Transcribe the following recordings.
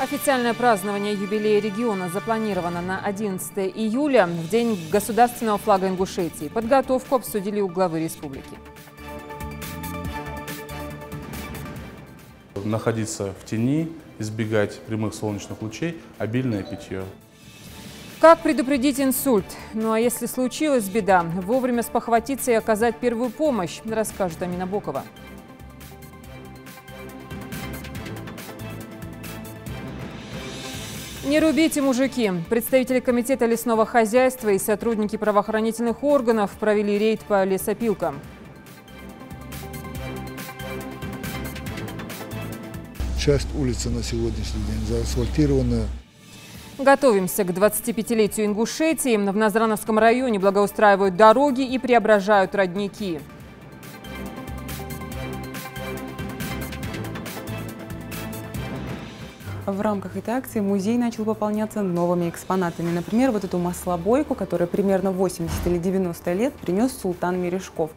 Официальное празднование юбилея региона запланировано на 11 июля, в день государственного флага Ингушетии. Подготовку обсудили у главы республики. Находиться в тени, избегать прямых солнечных лучей, обильное питье. Как предупредить инсульт? Ну а если случилась беда, вовремя спохватиться и оказать первую помощь, расскажет Амина Бокова. Не рубите, мужики! Представители комитета лесного хозяйства и сотрудники правоохранительных органов провели рейд по лесопилкам. Часть улицы на сегодняшний день заасфальтирована. Готовимся к 25-летию Ингушетии. В Назрановском районе благоустраивают дороги и преображают родники. В рамках этой акции музей начал пополняться новыми экспонатами. Например, вот эту маслобойку, которая примерно 80 или 90 лет, принес Султан Мережков.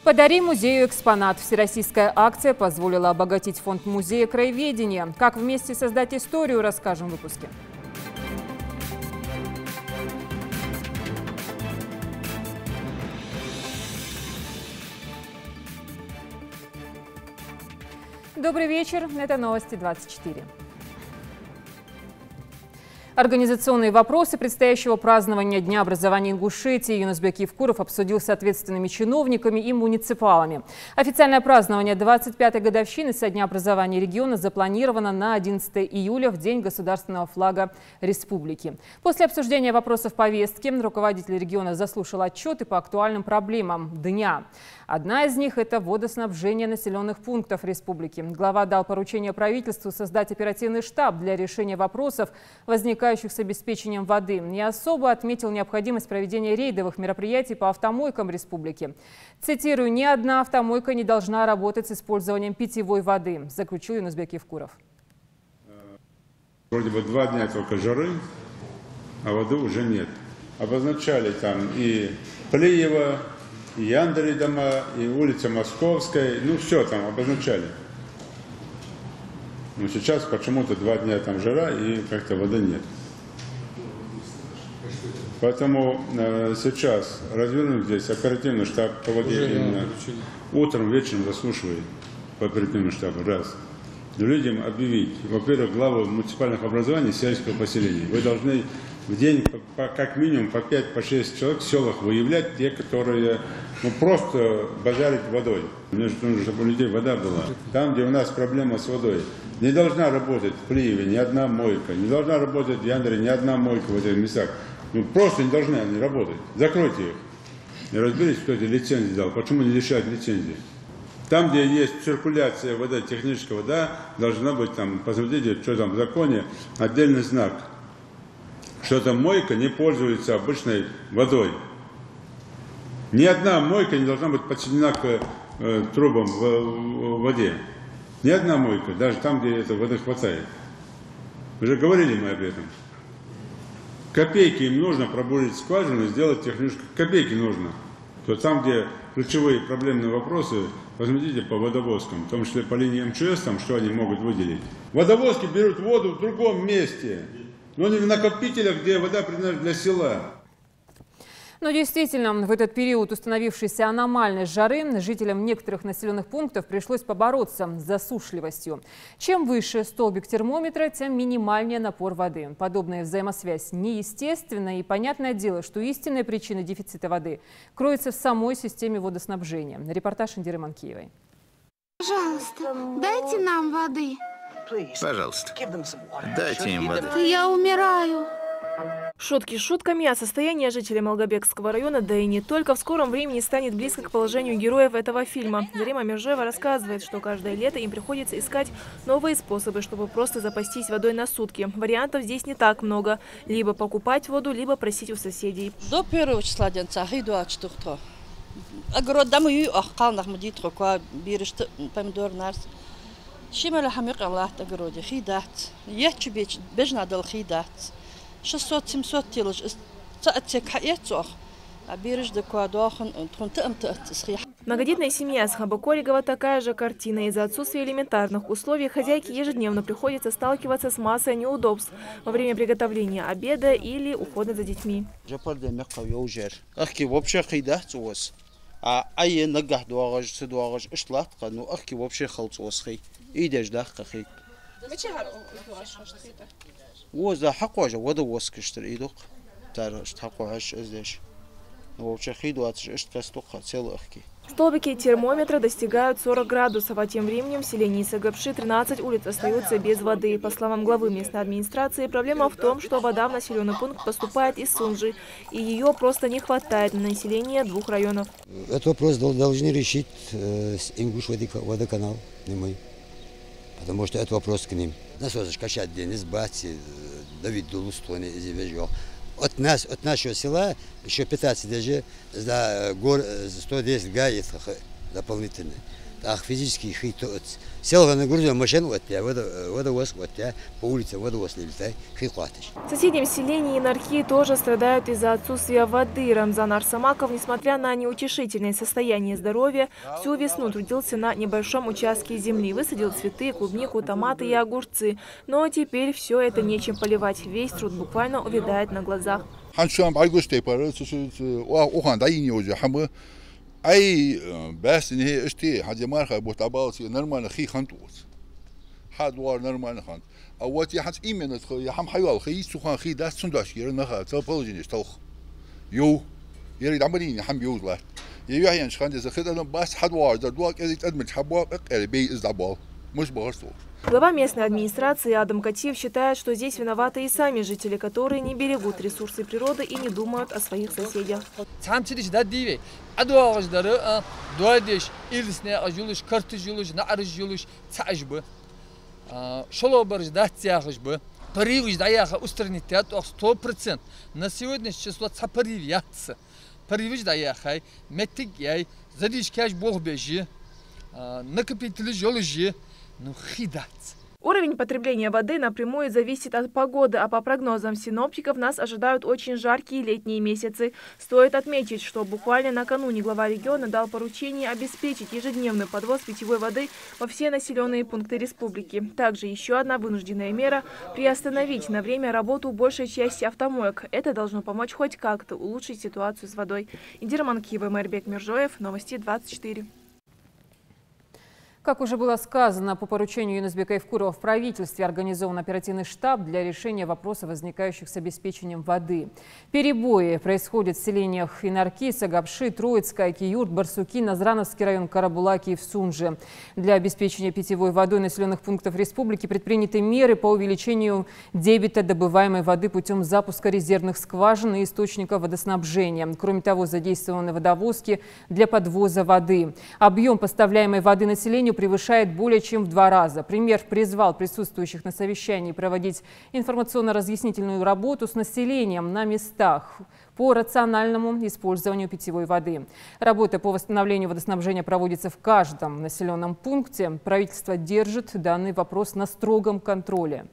«Подари музею экспонат». Всероссийская акция позволила обогатить фонд музея краеведения. Как вместе создать историю, расскажем в выпуске. Добрый вечер. Это новости 24. Организационные вопросы предстоящего празднования Дня образования Ингушетии Юнусбек Евкуров обсудил с ответственными чиновниками и муниципалами. Официальное празднование 25-й годовщины со Дня образования региона запланировано на 11 июля, в день государственного флага республики. После обсуждения вопросов повестки руководитель региона заслушал отчеты по актуальным проблемам дня. Одна из них – это водоснабжение населенных пунктов республики. Глава дал поручение правительству создать оперативный штаб для решения вопросов, возникающих с обеспечением воды. И особо отметил необходимость проведения рейдовых мероприятий по автомойкам республики. Цитирую: «Ни одна автомойка не должна работать с использованием питьевой воды», заключил Юнусбек Евкуров. Вроде бы 2 дня только жары, а воды уже нет. Обозначали там и Плиева, и Яндери дома, и улица Московская, ну все там обозначали. Но сейчас почему-то 2 дня там жара и как-то воды нет. Поэтому сейчас развернуть здесь оперативный штаб по воде именно. Утром, вечером заслушивает по оперативному штабу, раз. Людям объявить, во-первых, главу муниципальных образований сельского поселения. Вы должны в день как минимум по 5-6 человек в селах выявлять те, которые просто базарят водой. Мне же нужно, чтобы у людей вода была. Там, где у нас проблема с водой. Не должна работать в Плиеве ни одна мойка, не должна работать в Яндере ни одна мойка в этих местах. Просто не должны они работать. Закройте их. И разберитесь, кто эти лицензии дал, почему не лишают лицензии. Там, где есть циркуляция воды, техническая вода, должна быть там, посмотрите, что там в законе, отдельный знак, что эта мойка не пользуется обычной водой. Ни одна мойка не должна быть подсоединена к трубам в воде. Ни одна мойка, даже там, где этой воды хватает. Уже говорили мы об этом. Копейки им нужно пробурить скважину, сделать техническую. Копейки нужно. То там, где ключевые проблемные вопросы, посмотрите по водовозкам, в том числе по линии МЧС, там, что они могут выделить. Водовозки берут воду в другом месте, но не в накопителях, где вода предназначена для села. Но действительно, в этот период установившейся аномальной жары жителям некоторых населенных пунктов пришлось побороться с засушливостью. Чем выше столбик термометра, тем минимальнее напор воды. Подобная взаимосвязь неестественна, и понятное дело, что истинная причина дефицита воды кроется в самой системе водоснабжения. Репортаж Индиры Манкиевой. Пожалуйста, дайте нам воды. Пожалуйста, дайте им воды. Я умираю. Шутки шутками, а состояние жителей Малгобекского района, да и не только, в скором времени станет близко к положению героев этого фильма. Зарима Мержева рассказывает, что каждое лето им приходится искать новые способы, чтобы просто запастись водой на сутки. Вариантов здесь не так много. Либо покупать воду, либо просить у соседей. До 1 числа огород домой, калнах мадитро, ква биришь помидор нарс. Шимала хамир Аллах огороде хидат. Я тебе бежнадал хидат. 600-700 тилож, цаатсек хаецох, Многодетная семья Схабы-Колигова такая же картина. Из-за отсутствия элементарных условий хозяйке ежедневно приходится сталкиваться с массой неудобств во время приготовления обеда или ухода за детьми. Столбики термометра достигают 40 градусов, а тем временем в селении Сагапши 13 улиц остаются без воды. По словам главы местной администрации, проблема в том, что вода в населенный пункт поступает из Сунжи, и ее просто не хватает на население 2 районов. Этот вопрос должны решить Ингуш-водоканал, не мы, потому что это вопрос к ним. Нас качать денег, бати, Давид Дулустони из Вежо. От нашего села еще 15 даже за 110 гаек дополнительно. Так физически сел на грузовую машину, водовоз, по улице водовоз не летай, хватишь. Соседям селения и Нархи тоже страдают из-за отсутствия воды. Рамзан Арсамаков, несмотря на неутешительное состояние здоровья, всю весну трудился на небольшом участке земли. Высадил цветы, клубнику, томаты и огурцы. Но теперь все это нечем поливать. Весь труд буквально увядает на глазах. Ай, бес не эшти, хадимарха бутабалси нормально хи хантус. Хадвар нормально хант. А вот я ханс именно я хам хайвал хи сухан хи дас сундаш ернаха цапалжини стох. Ю, ерид амрини хам юзла. Я ян шхан за хидан бас хадвар за дуак эзит адмит хабак элби издабал. Муж барсту. Глава местной администрации Адам Катиев считает, что здесь виноваты и сами жители, которые не берегут ресурсы природы и не думают о своих соседях. На сегодня число цапаривятся. Паривич даяхай, метик яй, задишкяж бог бежи, накопители жолыжи. Уровень потребления воды напрямую зависит от погоды, а по прогнозам синоптиков нас ожидают очень жаркие летние месяцы. Стоит отметить, что буквально накануне глава региона дал поручение обеспечить ежедневный подвоз питьевой воды во все населенные пункты республики. Также еще одна вынужденная мера – приостановить на время работу большей части автомоек. Это должно помочь хоть как-то улучшить ситуацию с водой. Индира Манкиева, Майрбек Миржоев, Новости 24. Как уже было сказано, по поручению Юнусбека Евкурова в правительстве организован оперативный штаб для решения вопросов, возникающих с обеспечением воды. Перебои происходят в селениях Инарки, Сагапши, Троицкая, Киюрт, Барсуки, Назрановский район, Карабулаки и в Сунже. Для обеспечения питьевой водой населенных пунктов республики предприняты меры по увеличению дебита добываемой воды путем запуска резервных скважин и источников водоснабжения. Кроме того, задействованы водовозки для подвоза воды. Объем поставляемой воды населению превышает более чем в 2 раза. Премьер призвал присутствующих на совещании проводить информационно-разъяснительную работу с населением на местах по рациональному использованию питьевой воды. Работа по восстановлению водоснабжения проводится в каждом населенном пункте. Правительство держит данный вопрос на строгом контроле.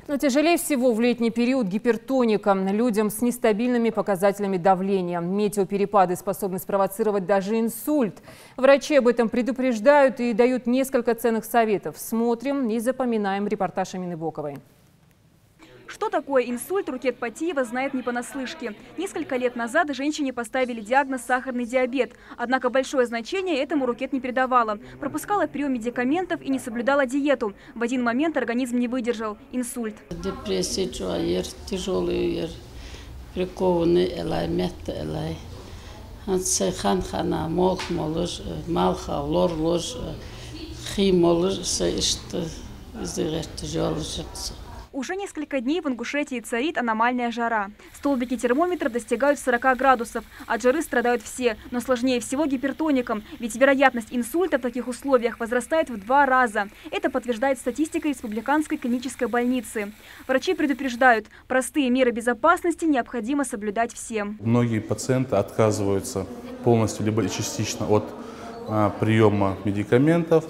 Но тяжелее всего в летний период гипертоникам, людям с нестабильными показателями давления. Метеоперепады способны спровоцировать даже инсульт. Врачи об этом предупреждают и дают несколько ценных советов. Смотрим и запоминаем репортаж Амины Боковой. Что такое инсульт, Рукет Патиева знает не понаслышке. Несколько лет назад женщине поставили диагноз сахарный диабет. Однако большое значение этому Рукет не придавала. Пропускала прием медикаментов и не соблюдала диету. В один момент организм не выдержал. Инсульт. Депрессия, тяжелый, прикованный, металлай. Хан хана, молх, молож, малха, лор, лож, хи, молож, что из-за тяжелых. Уже несколько дней в Ингушетии царит аномальная жара. Столбики термометров достигают 40 градусов. От жары страдают все, но сложнее всего гипертоникам, ведь вероятность инсульта в таких условиях возрастает в 2 раза. Это подтверждает статистика Республиканской клинической больницы. Врачи предупреждают, простые меры безопасности необходимо соблюдать всем. Многие пациенты отказываются полностью либо частично от приема медикаментов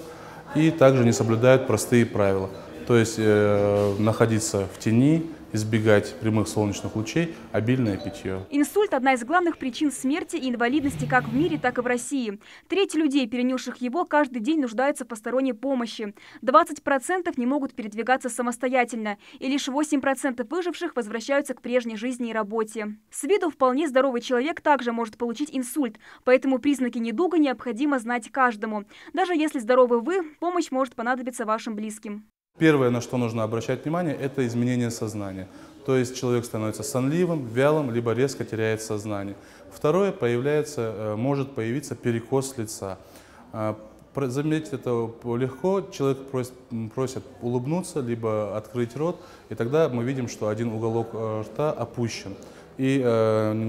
и также не соблюдают простые правила. То есть находиться в тени избегать прямых солнечных лучей, обильное питье. Инсульт – одна из главных причин смерти и инвалидности как в мире, так и в России. Треть людей, перенесших его, каждый день нуждаются в посторонней помощи. 20% не могут передвигаться самостоятельно, и лишь 8% выживших возвращаются к прежней жизни и работе. С виду вполне здоровый человек также может получить инсульт, поэтому признаки недуга необходимо знать каждому. Даже если здоровы вы, помощь может понадобиться вашим близким. Первое, на что нужно обращать внимание, это изменение сознания. То есть человек становится сонливым, вялым, либо резко теряет сознание. Второе, может появиться перекос лица. Заметить это легко, человек просит улыбнуться, либо открыть рот, и тогда мы видим, что один уголок рта опущен. И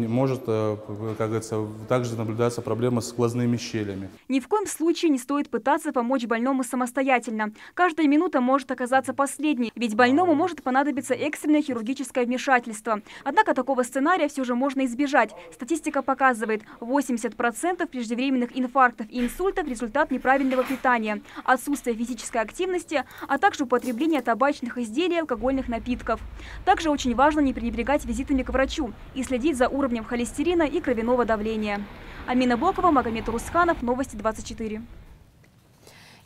может, как говорится, также наблюдаться проблема с глазными щелями. Ни в коем случае не стоит пытаться помочь больному самостоятельно. Каждая минута может оказаться последней, ведь больному может понадобиться экстренное хирургическое вмешательство. Однако такого сценария все же можно избежать. Статистика показывает, 80% преждевременных инфарктов и инсультов – результат неправильного питания, отсутствия физической активности, а также употребления табачных изделий и алкогольных напитков. Также очень важно не пренебрегать визитами к врачу и следить за уровнем холестерина и кровяного давления. Амина Бокова, Магомед Урусханов, Новости 24.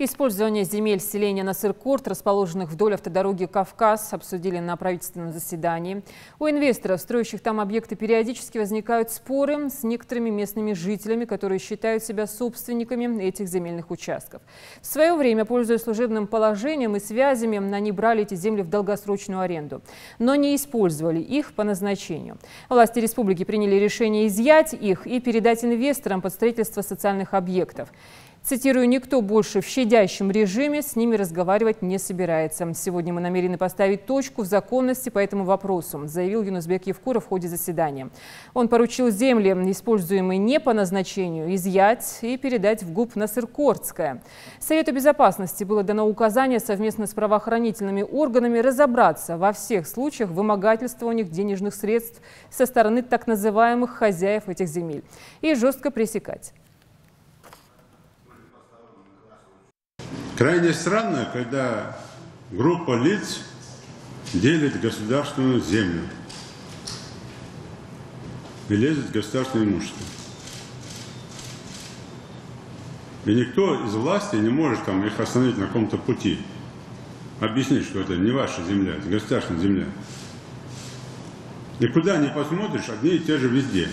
Использование земель селения Насыр-Корт, расположенных вдоль автодороги Кавказ, обсудили на правительственном заседании. У инвесторов, строящих там объекты, периодически возникают споры с некоторыми местными жителями, которые считают себя собственниками этих земельных участков. В свое время, пользуясь служебным положением и связями, они брали эти земли в долгосрочную аренду, но не использовали их по назначению. Власти республики приняли решение изъять их и передать инвесторам под строительство социальных объектов. Цитирую, «Никто больше в щадящем режиме с ними разговаривать не собирается. Сегодня мы намерены поставить точку в законности по этому вопросу», заявил Юнусбек Евкуров в ходе заседания. Он поручил земли, используемые не по назначению, изъять и передать в ГУП Насыр-Кортское. Совету безопасности было дано указание совместно с правоохранительными органами разобраться во всех случаях вымогательства у них денежных средств со стороны так называемых хозяев этих земель и жестко пресекать. Крайне странно, когда группа лиц делит государственную землю и лезет в государственное имущество. И никто из власти не может там их остановить на каком-то пути. Объяснить, что это не ваша земля, это государственная земля. И куда ни посмотришь, одни и те же везде.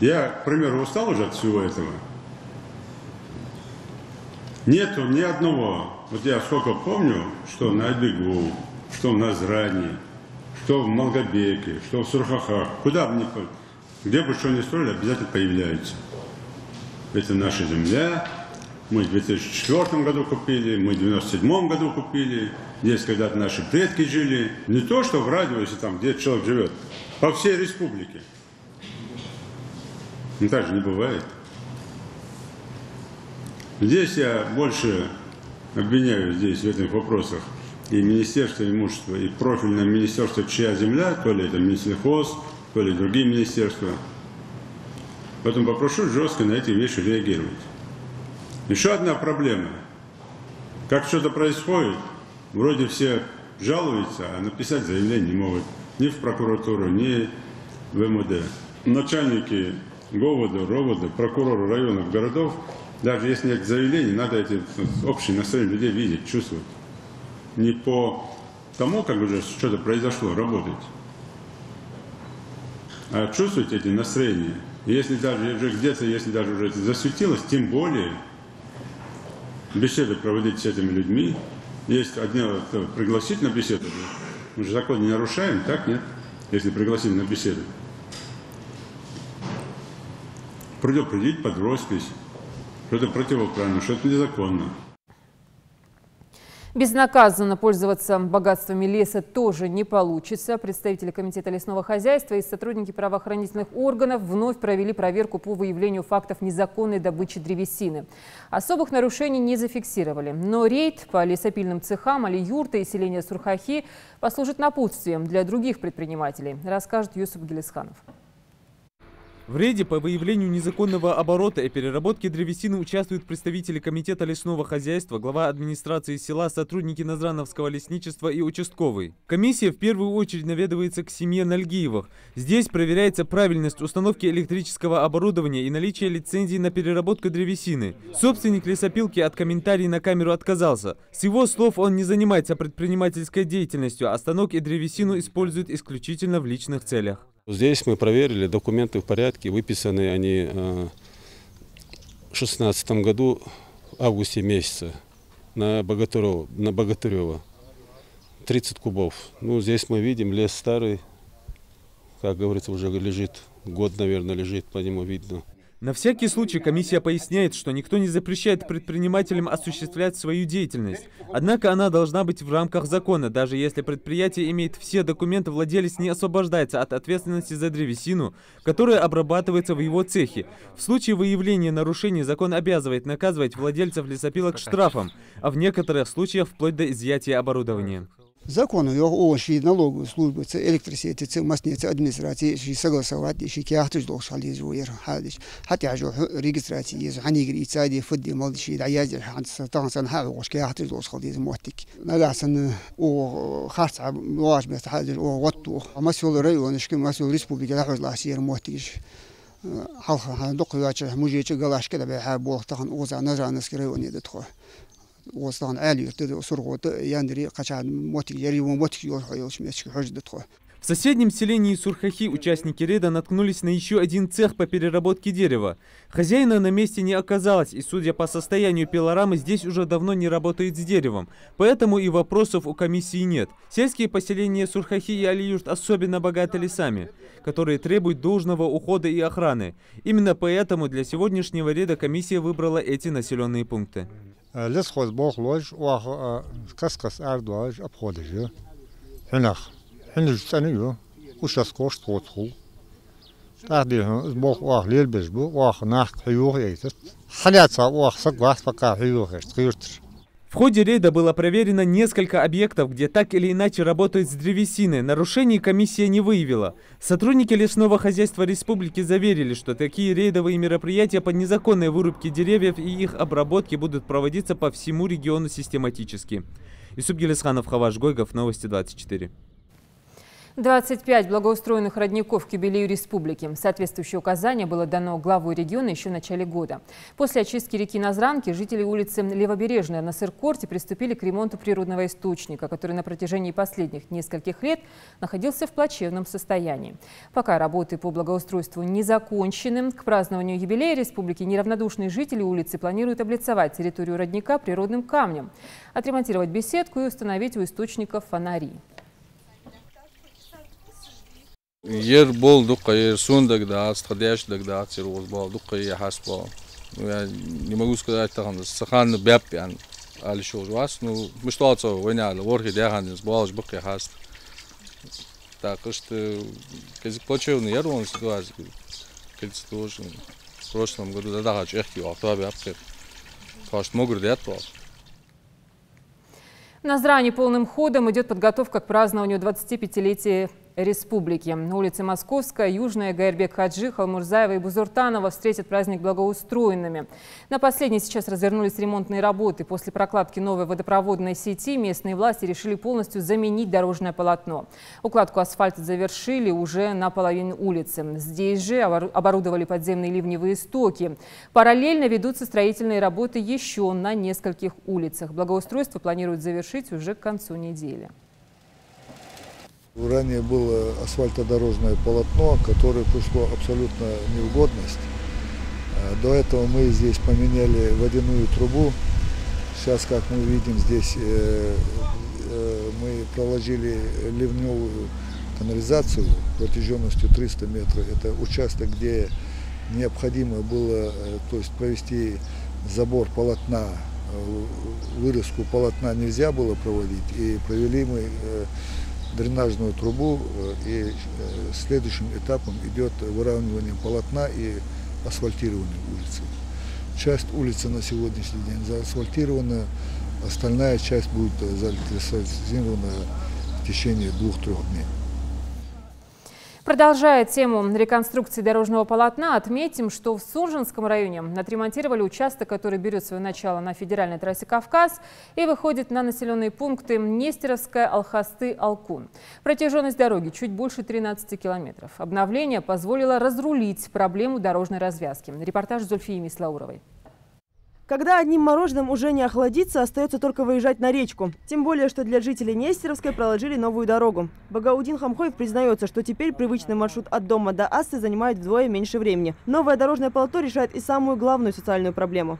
Я, к примеру, устал уже от всего этого. Нету ни одного, вот я сколько помню, что на Айбегу, что в Назране, что в Малгобеке, что в Сурхахах, куда бы ни ходили, где бы что ни строили, обязательно появляются. Это наша земля, мы в 2004 году купили, мы в 1997 году купили, здесь когда-то наши предки жили. Не то, что в радиусе, там, где человек живет, по всей республике. Но так же не бывает. Здесь я больше обвиняю здесь в этих вопросах и Министерство имущества, и профильное министерство, чья земля, то ли это Минсельхоз, то ли другие министерства. Поэтому попрошу жестко на эти вещи реагировать. Еще одна проблема. Как что-то происходит, вроде все жалуются, а написать заявление не могут ни в прокуратуру, ни в МВД. Начальники ГОВОДа, РОВОДа, прокуроры районов, городов, даже если нет заявлений, надо эти общие настроения людей видеть, чувствовать. Не по тому, как уже что-то произошло, работать, а чувствовать эти настроения. И если даже уже где-то, если даже уже это засветилось, тем более беседы проводить с этими людьми. Есть одно пригласить на беседу. Мы же закон не нарушаем, так нет? Если пригласим на беседу. Предупредить под роспись. Что-то противоправно, что-то незаконно. Безнаказанно пользоваться богатствами леса тоже не получится. Представители Комитета лесного хозяйства и сотрудники правоохранительных органов вновь провели проверку по выявлению фактов незаконной добычи древесины. Особых нарушений не зафиксировали. Но рейд по лесопильным цехам Али-Юрта и селения Сурхахи послужит напутствием для других предпринимателей, расскажет Юсуп Гелисханов. В рейде по выявлению незаконного оборота и переработки древесины участвуют представители комитета лесного хозяйства, глава администрации села, сотрудники Назрановского лесничества и участковый. Комиссия в первую очередь наведывается к семье Нальгиевых. Здесь проверяется правильность установки электрического оборудования и наличие лицензии на переработку древесины. Собственник лесопилки от комментариев на камеру отказался. С его слов, он не занимается предпринимательской деятельностью, а станок и древесину использует исключительно в личных целях. Здесь мы проверили, документы в порядке, выписаны они в 2016 году, в августе месяце, на Богатырева, 30 кубов. Ну, здесь мы видим, лес старый, как говорится, уже лежит, год, наверное, лежит, по нему видно. На всякий случай комиссия поясняет, что никто не запрещает предпринимателям осуществлять свою деятельность. Однако она должна быть в рамках закона. Даже если предприятие имеет все документы, владелец не освобождается от ответственности за древесину, которая обрабатывается в его цехе. В случае выявления нарушений закон обязывает наказывать владельцев лесопилок штрафом, а в некоторых случаях вплоть до изъятия оборудования. Закону о налоговой службе, электросети, масницы, администрации, согласовать, и кяхтуж долг шализуер, хадиш, хотя же регистрации, они говорят, сади, фуди, молодшие, даязи, танцан, хавош, кяхтуж долг шализ, мотик. Нагасан о харца, ваш мест, хадиш, о ватту, масул район, масул республики, лахуз ласир, мотиш. Халха, докуяча, мужича, галаш, когда бехабох, тахан, оза, назранский район, едетхо. В соседнем селении Сурхахи участники рейда наткнулись на еще один цех по переработке дерева. Хозяина на месте не оказалось, и, судя по состоянию пилорамы, здесь уже давно не работает с деревом. Поэтому и вопросов у комиссии нет. Сельские поселения Сурхахи и Алиюрт особенно богаты лесами, которые требуют должного ухода и охраны. Именно поэтому для сегодняшнего рейда комиссия выбрала эти населенные пункты. Лес хозбох лож, уах каскас ардуаж обходы. Хинах, хинж цанию, ушаскош тотху. Тахди бох уах лельбежбу, уах нах хюх эйтет. Халяца уах сагвас пока хюх эштиртр. В ходе рейда было проверено несколько объектов, где так или иначе работают с древесиной. Нарушений комиссия не выявила. Сотрудники лесного хозяйства республики заверили, что такие рейдовые мероприятия по незаконной вырубке деревьев и их обработке будут проводиться по всему региону систематически. Юсуп Гелесханов, Хаваш Гойгов, Новости 24. 25 благоустроенных родников к юбилею республики. Соответствующее указание было дано главой региона еще в начале года. После очистки реки Назранки жители улицы Левобережная на Сыркорте приступили к ремонту природного источника, который на протяжении последних нескольких лет находился в плачевном состоянии. Пока работы по благоустройству не закончены, к празднованию юбилея республики неравнодушные жители улицы планируют облицевать территорию родника природным камнем, отремонтировать беседку и установить у источников фонари. Ер болдук, ер сундагда, отходящдагда, цирроз болдук, я хаспал. Я не могу сказать, что сахан бяпян, али что вас, ну мы что это война, ворхи дяхан, сбалж бок я хасп. Так что, когда плачевный ер он ситуация, когда тоже в прошлом году да даже чехи, а то бяпкер, фашт могут делать. В Назране полным ходом идет подготовка к празднованию 25-летия республики. На улице Московская, Южная, Гайрбек-Хаджи, Халмурзаева и Бузуртанова встретят праздник благоустроенными. На последней сейчас развернулись ремонтные работы. После прокладки новой водопроводной сети местные власти решили полностью заменить дорожное полотно. Укладку асфальта завершили уже на половине улицы. Здесь же оборудовали подземные ливневые стоки. Параллельно ведутся строительные работы еще на нескольких улицах. Благоустройство планируют завершить уже к концу недели. Ранее было асфальтодорожное полотно, которое пришло абсолютно неугодность. До этого мы здесь поменяли водяную трубу. Сейчас, как мы видим, здесь мы проложили ливневую канализацию протяженностью 300 метров. Это участок, где необходимо было провести забор полотна. Вырезку полотна нельзя было проводить, и провели мы дренажную трубу, и следующим этапом идет выравнивание полотна и асфальтирование улицы. Часть улицы на сегодняшний день заасфальтирована, остальная часть будет заасфальтирована в течение 2-3 дней. Продолжая тему реконструкции дорожного полотна, отметим, что в Суржинском районе отремонтировали участок, который берет свое начало на федеральной трассе «Кавказ» и выходит на населенные пункты Нестеровская, Алхасты, Алкун. Протяженность дороги чуть больше 13 километров. Обновление позволило разрулить проблему дорожной развязки. Репортаж Зульфии Мислауровой. Когда одним мороженым уже не охладиться, остается только выезжать на речку. Тем более, что для жителей Нестеровской проложили новую дорогу. Багаудин Хамхоев признается, что теперь привычный маршрут от дома до Асты занимает вдвое меньше времени. Новое дорожное полотно решает и самую главную социальную проблему.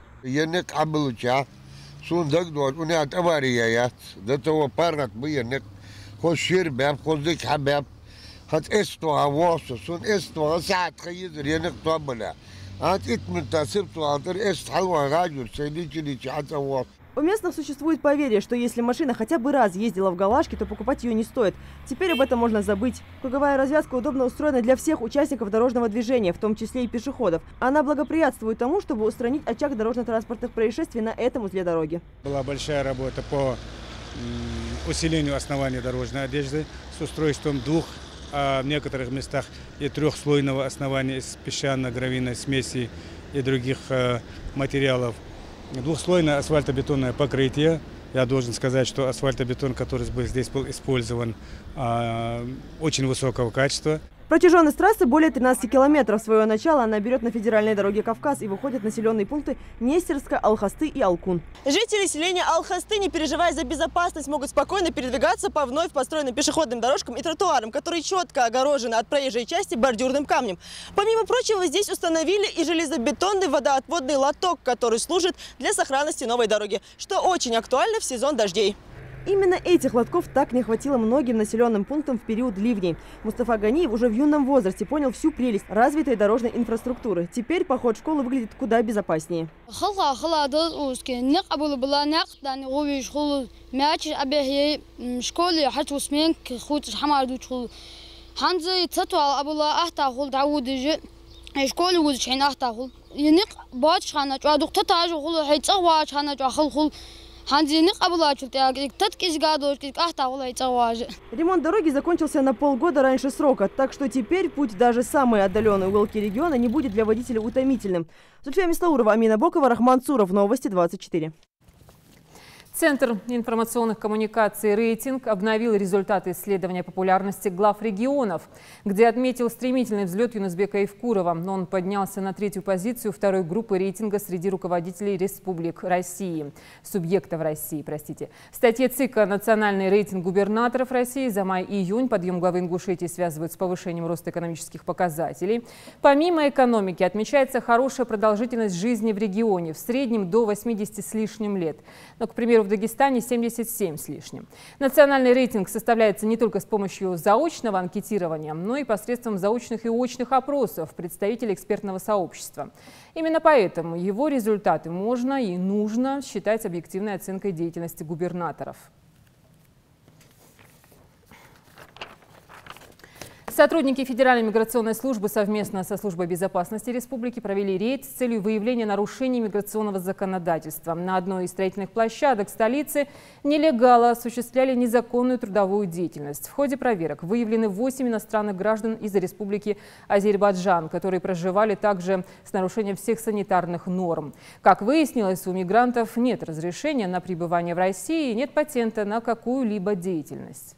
У местных существует поверье, что если машина хотя бы раз ездила в Галашки, то покупать ее не стоит. Теперь об этом можно забыть. Круговая развязка удобно устроена для всех участников дорожного движения, в том числе и пешеходов. Она благоприятствует тому, чтобы устранить очаг дорожно-транспортных происшествий на этом узле дороги. Была большая работа по усилению основания дорожной одежды с устройством двух, а в некоторых местах и трехслойного основания из песчано-гравийной смеси и других материалов. Двухслойное асфальтобетонное покрытие. Я должен сказать, что асфальтобетон, который здесь был использован, очень высокого качества. Протяженность трассы более 13 километров. Свое начало она берет на федеральной дороге «Кавказ» и выходит в населенные пункты Нестеровска, Алхасты и Алкун. Жители селения Алхасты, не переживая за безопасность, могут спокойно передвигаться по вновь построенным пешеходным дорожкам и тротуарам, которые четко огорожены от проезжей части бордюрным камнем. Помимо прочего, здесь установили и железобетонный водоотводный лоток, который служит для сохранности новой дороги, что очень актуально в сезон дождей. Именно этих лотков так не хватило многим населенным пунктам в период ливней. Мустафа Ганиев уже в юном возрасте понял всю прелесть развитой дорожной инфраструктуры. Теперь поход в школу выглядит куда безопаснее. Ремонт дороги закончился на полгода раньше срока, так что теперь путь даже самые отдаленные уголки региона не будет для водителя утомительным. Зульфия Мислаурова, Амина Бокова, Рахман Цуров, Новости 24. Центр информационных коммуникаций «Рейтинг» обновил результаты исследования популярности глав регионов, где отметил стремительный взлет Юнусбека Евкурова. Он поднялся на третью позицию второй группы рейтинга среди руководителей республик России. Субъектов России, простите. В статье ЦИКа «Национальный рейтинг губернаторов России» за май-июнь подъем главы Ингушетии связывают с повышением роста экономических показателей. Помимо экономики отмечается хорошая продолжительность жизни в регионе, в среднем до 80 с лишним лет. Но, к примеру, в Дагестане 77 с лишним. Национальный рейтинг составляется не только с помощью заочного анкетирования, но и посредством заочных и очных опросов представителей экспертного сообщества. Именно поэтому его результаты можно и нужно считать объективной оценкой деятельности губернаторов. Сотрудники Федеральной миграционной службы совместно со Службой безопасности республики провели рейд с целью выявления нарушений миграционного законодательства. На одной из строительных площадок столицы нелегалы осуществляли незаконную трудовую деятельность. В ходе проверок выявлены 8 иностранных граждан из Республики Азербайджан, которые проживали также с нарушением всех санитарных норм. Как выяснилось, у мигрантов нет разрешения на пребывание в России и нет патента на какую-либо деятельность.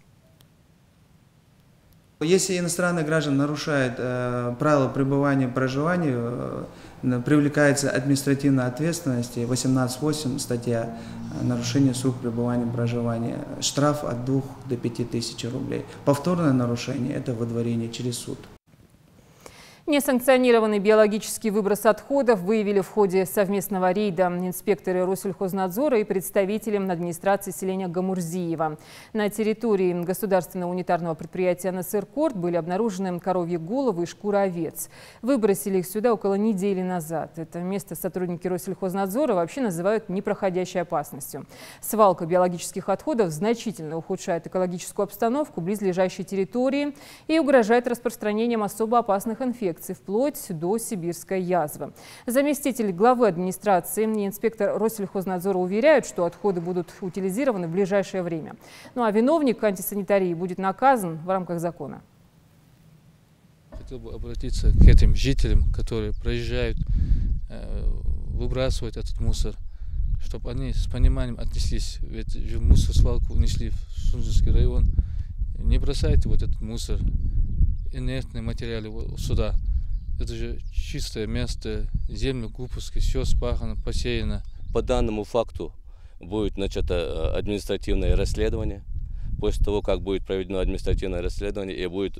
Если иностранный граждан нарушает правила пребывания и проживания, привлекается административная ответственность, 18.8 статья нарушение срок пребывания и проживания, штраф от 2 до 5 тысяч рублей. Повторное нарушение – это выдворение через суд. Несанкционированный биологический выброс отходов выявили в ходе совместного рейда инспекторы Россельхознадзора и представители администрации селения Гамурзиева. На территории государственного унитарного предприятия «Насыркорд» были обнаружены коровьи головы и шкура овец. Выбросили их сюда около недели назад. Это место сотрудники Россельхознадзора вообще называют непроходящей опасностью. Свалка биологических отходов значительно ухудшает экологическую обстановку близлежащей территории и угрожает распространением особо опасных инфекций, вплоть до сибирской язвы. Заместитель главы администрации и инспектор Россельхознадзора уверяют, что отходы будут утилизированы в ближайшее время. Ну а виновник антисанитарии будет наказан в рамках закона. хотел бы обратиться к этим жителям, которые проезжают, выбрасывают этот мусор, чтобы они с пониманием отнеслись. Ведь мусор свалку унесли в Суздальский район. Не бросайте вот этот мусор, инертные материалы сюда. Это же чистое место, земля Губовской, все спахано, посеяно. По данному факту будет начато административное расследование. После того, как будет проведено административное расследование и будет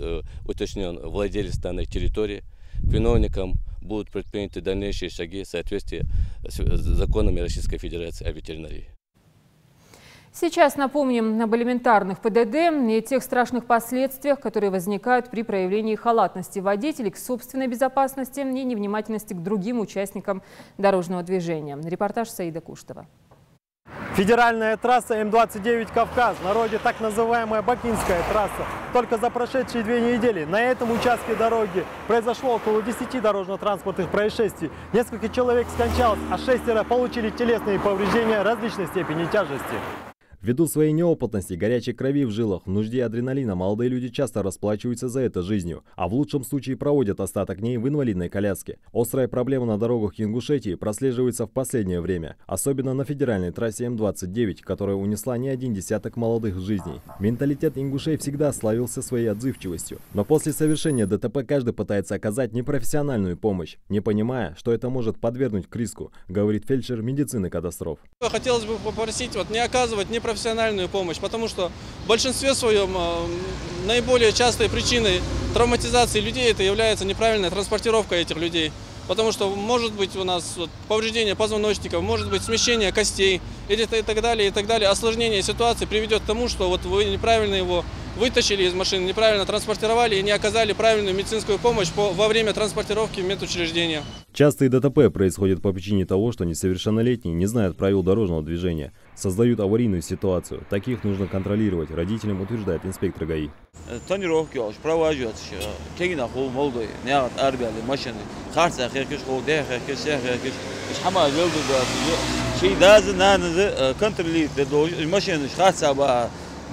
уточнен владелец данной территории, виновникам будут предприняты дальнейшие шаги в соответствии с законами Российской Федерации о ветеринарии. Сейчас напомним об элементарных ПДД и тех страшных последствиях, которые возникают при проявлении халатности водителей к собственной безопасности и невнимательности к другим участникам дорожного движения. Репортаж Саида Куштова. Федеральная трасса М-29 «Кавказ», в народе так называемая Бакинская трасса. Только за прошедшие 2 недели на этом участке дороги произошло около 10 дорожно-транспортных происшествий. Несколько человек скончалось, а 6 получили телесные повреждения различной степени тяжести. Ввиду своей неопытности, горячей крови в жилах, нужде адреналина, молодые люди часто расплачиваются за это жизнью, а в лучшем случае проводят остаток дней в инвалидной коляске. Острая проблема на дорогах Ингушетии прослеживается в последнее время, особенно на федеральной трассе М-29, которая унесла не один десяток молодых жизней. Менталитет ингушей всегда славился своей отзывчивостью, но после совершения ДТП каждый пытается оказать непрофессиональную помощь, не понимая, что это может подвергнуть к риску, говорит фельдшер медицины катастроф. Хотелось бы попросить не оказывать непрофессиональную помощь, потому что в большинстве своем наиболее частой причиной травматизации людей это является неправильная транспортировка этих людей. Потому что может быть у нас повреждение позвоночника, может быть смещение костей и так далее, и так далее. Осложнение ситуации приведет к тому, что вы неправильно его вытащили из машины, неправильно транспортировали и не оказали правильную медицинскую помощь во время транспортировки в медучреждение. Частые ДТП происходят по причине того, что несовершеннолетние не знают правил дорожного движения, создают аварийную ситуацию. Таких нужно контролировать, родителям утверждает инспектор ГАИ.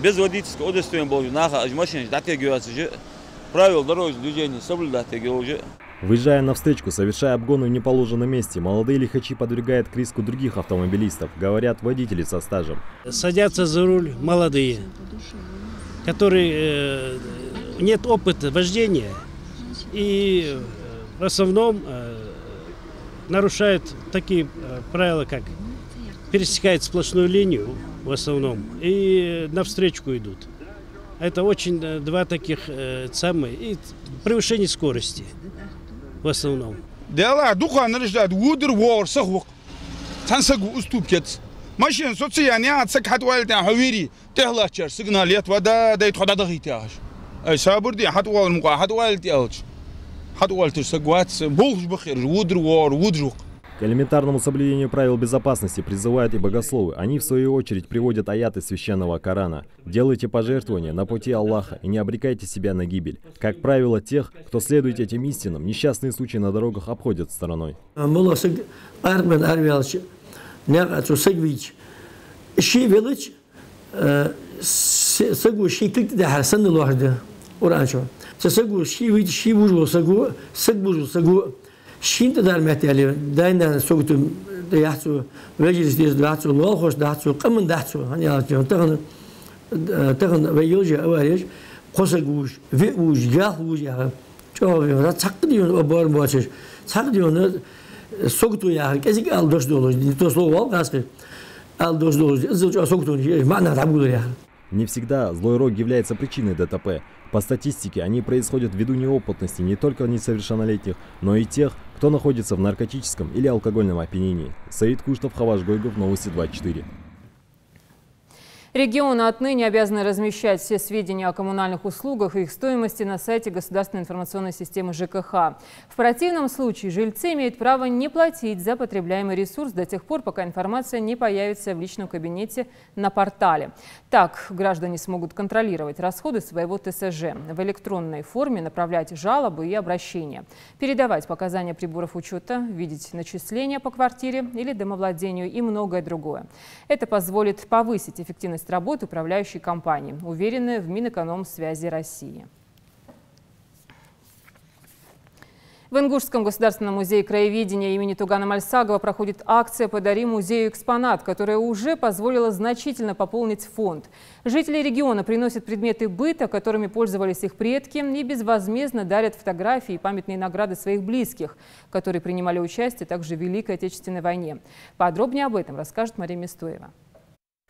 Без водительского удостоверения правил дорожного движения соблюдать. Выезжая навстречу, совершая обгоны в неположенном месте, молодые лихачи подвергают к риску других автомобилистов, говорят водители со стажем. Садятся за руль молодые, которые нет опыта вождения и в основном нарушают такие правила, как пересекают сплошную линию в основном и навстречу идут. Это очень два таких самые и превышение скорости в основном. Дела духан рождает удер вор сахвок. Тансагу уступкет. Машин социальная отсакат вальта хавири. Техлачер сигналет вода дает хода дагитяж. Ай сабурди хатвал мука хатвал тяж. Хатвал тсагват болш бахир удер вор удрук. К элементарному соблюдению правил безопасности призывают и богословы. Они, в свою очередь, приводят аяты священного Корана. Делайте пожертвования на пути Аллаха и не обрекайте себя на гибель. Как правило, тех, кто следует этим истинам, несчастные случаи на дорогах обходят стороной. Шин тадар метали, дайна согту яцу, вежис дис дацу, лохос дацу, камен дацу, аниалчон, таган веюжи авариш, косагуш, веуж, яхуж, яха, чо, цакдион обор бочиш, цакдион согту яха, кезик алдош долож, то слово гаски, алдош долож, зачо согту, мана табгу яха. Не всегда злой рок является причиной ДТП. По статистике, они происходят ввиду неопытности не только несовершеннолетних, но и тех, кто находится в наркотическом или алкогольном опьянении. Саид Куштов, Хаваш Гойгов, Новости 24. Регионы отныне обязаны размещать все сведения о коммунальных услугах и их стоимости на сайте Государственной информационной системы ЖКХ. В противном случае жильцы имеют право не платить за потребляемый ресурс до тех пор, пока информация не появится в личном кабинете на портале. Так граждане смогут контролировать расходы своего ТСЖ, в электронной форме направлять жалобы и обращения, передавать показания приборов учета, видеть начисления по квартире или домовладению и многое другое. Это позволит повысить эффективность работы управляющей компании, уверены в Минэкономсвязи России. В Ингушском государственном музее краеведения имени Тугана Мальсагова проходит акция «Подари музею экспонат», которая уже позволила значительно пополнить фонд. Жители региона приносят предметы быта, которыми пользовались их предки, и безвозмездно дарят фотографии и памятные награды своих близких, которые принимали участие также в Великой Отечественной войне. Подробнее об этом расскажет Мария Мистуева.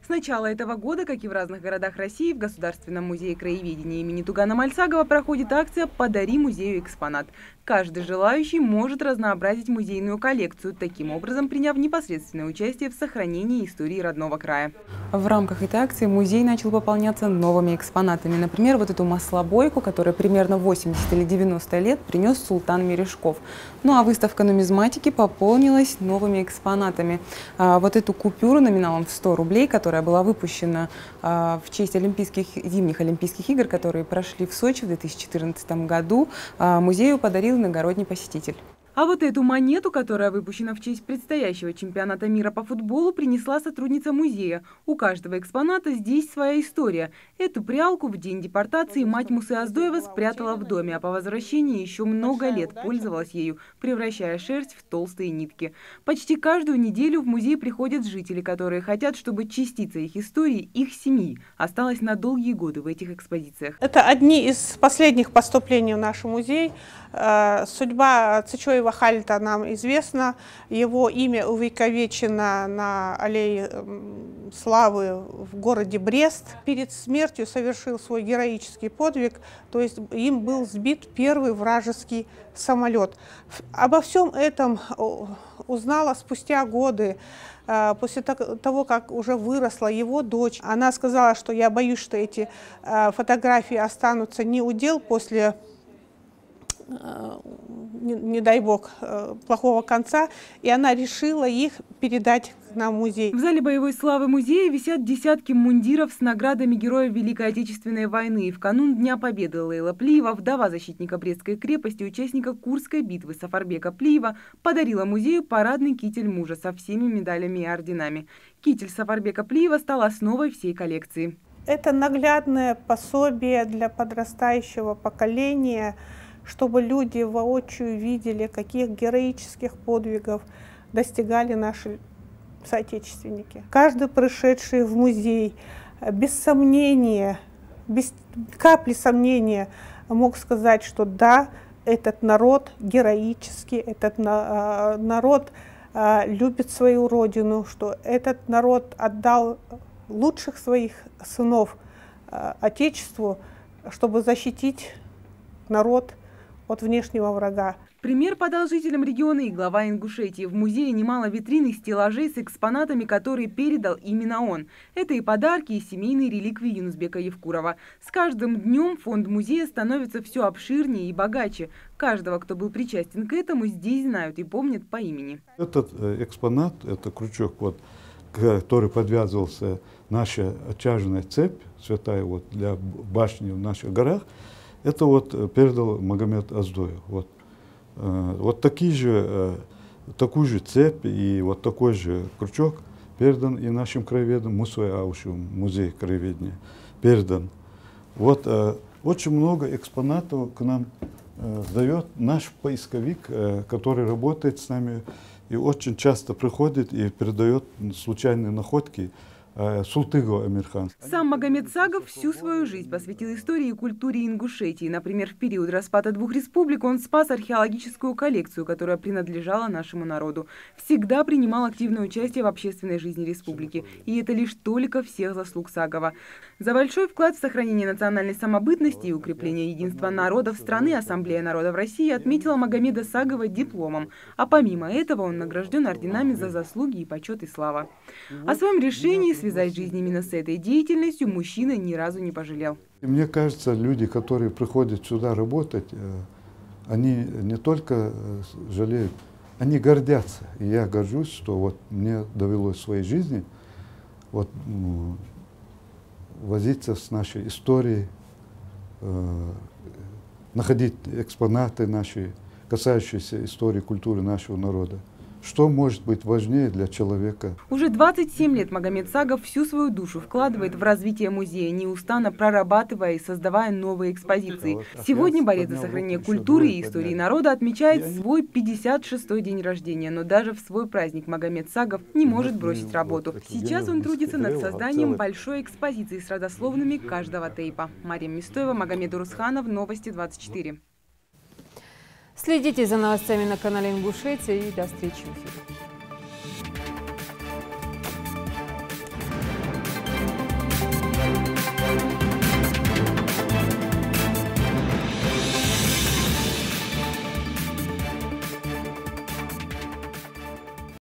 С начала этого года, как и в разных городах России, в Государственном музее краеведения имени Тугана Мальсагова проходит акция «Подари музею экспонат». Каждый желающий может разнообразить музейную коллекцию, таким образом приняв непосредственное участие в сохранении истории родного края. В рамках этой акции музей начал пополняться новыми экспонатами. Например, вот эту маслобойку, которая примерно 80 или 90 лет принес султан Мережков. Ну а выставка нумизматики пополнилась новыми экспонатами. Вот эту купюру номиналом в 100 рублей, которая была выпущена в честь зимних Олимпийских игр, которые прошли в Сочи в 2014 году, музею подарил иногородний посетитель. А вот эту монету, которая выпущена в честь предстоящего чемпионата мира по футболу, принесла сотрудница музея. У каждого экспоната здесь своя история. Эту прялку в день депортации мать Мусы Оздоева спрятала в доме, а по возвращении еще много лет пользовалась ею, превращая шерсть в толстые нитки. Почти каждую неделю в музей приходят жители, которые хотят, чтобы частица их истории, их семьи, осталась на долгие годы в этих экспозициях. Это одни из последних поступлений в наш музей. Судьба Цичоева Халита нам известна. Его имя увековечено на аллее славы в городе Брест. Перед смертью совершил свой героический подвиг, то есть им был сбит первый вражеский самолет. Обо всем этом узнала спустя годы, после того, как уже выросла его дочь. Она сказала, что я боюсь, что эти фотографии останутся не у дел после, не дай бог, плохого конца, и она решила их передать нам в музей. В зале боевой славы музея висят десятки мундиров с наградами героев Великой Отечественной войны. В канун Дня Победы Лейла Плиева, вдова защитника Брестской крепости, участника Курской битвы Сафарбека Плиева, подарила музею парадный китель мужа со всеми медалями и орденами. Китель Сафарбека Плиева стал основой всей коллекции. Это наглядное пособие для подрастающего поколения, чтобы люди воочию видели, каких героических подвигов достигали наши соотечественники. Каждый пришедший в музей без сомнения, без капли сомнения мог сказать, что да, этот народ героический, этот народ любит свою родину, что этот народ отдал лучших своих сынов Отечеству, чтобы защитить народ от внешнего врага. Пример подал жителям региона и глава Ингушетии. В музее немало витрин и стеллажей с экспонатами, которые передал именно он. Это и подарки, и семейные реликвии Юнусбека Евкурова. С каждым днем фонд музея становится все обширнее и богаче. Каждого, кто был причастен к этому, здесь знают и помнят по имени. Этот экспонат, это крючок, вот, который подвязывался, наша отчаженная цепь, святая вот, для башни в наших горах, это вот передал Магомед Оздоев. Вот такую же цепь и вот такой же крючок передан и нашим краеведам, Мусой Аушеву, музей краеведения, передан. Вот очень много экспонатов к нам дает наш поисковик, который работает с нами и очень часто приходит и передает случайные находки. Султыгова Амирхан. Сам Магомед Сагов всю свою жизнь посвятил истории и культуре Ингушетии. Например, в период распада двух республик он спас археологическую коллекцию, которая принадлежала нашему народу. Всегда принимал активное участие в общественной жизни республики. И это лишь только всех заслуг Сагова. За большой вклад в сохранение национальной самобытности и укрепление единства народов страны Ассамблея народов России отметила Магомеда Сагова дипломом. А помимо этого он награжден орденами за заслуги и почет и слава. О своем решении связать жизнь именно с этой деятельностью мужчина ни разу не пожалел. Мне кажется, люди, которые приходят сюда работать, они не только жалеют, они гордятся. И я горжусь, что вот мне довелось в своей жизни вот, возиться с нашей историей, находить экспонаты наши, касающиеся истории, культуры нашего народа. Что может быть важнее для человека? Уже 27 лет Магомед Сагов всю свою душу вкладывает в развитие музея, неустанно прорабатывая и создавая новые экспозиции. Сегодня борец за сохранение культуры и истории народа отмечает свой 56-й день рождения, но даже в свой праздник Магомед Сагов не может бросить работу. Сейчас он трудится над созданием большой экспозиции с родословными каждого тейпа. Мария Мистоева, Магомед Урусханов, Новости 24. Следите за новостями на канале Ингушетия и до встречи в эфире.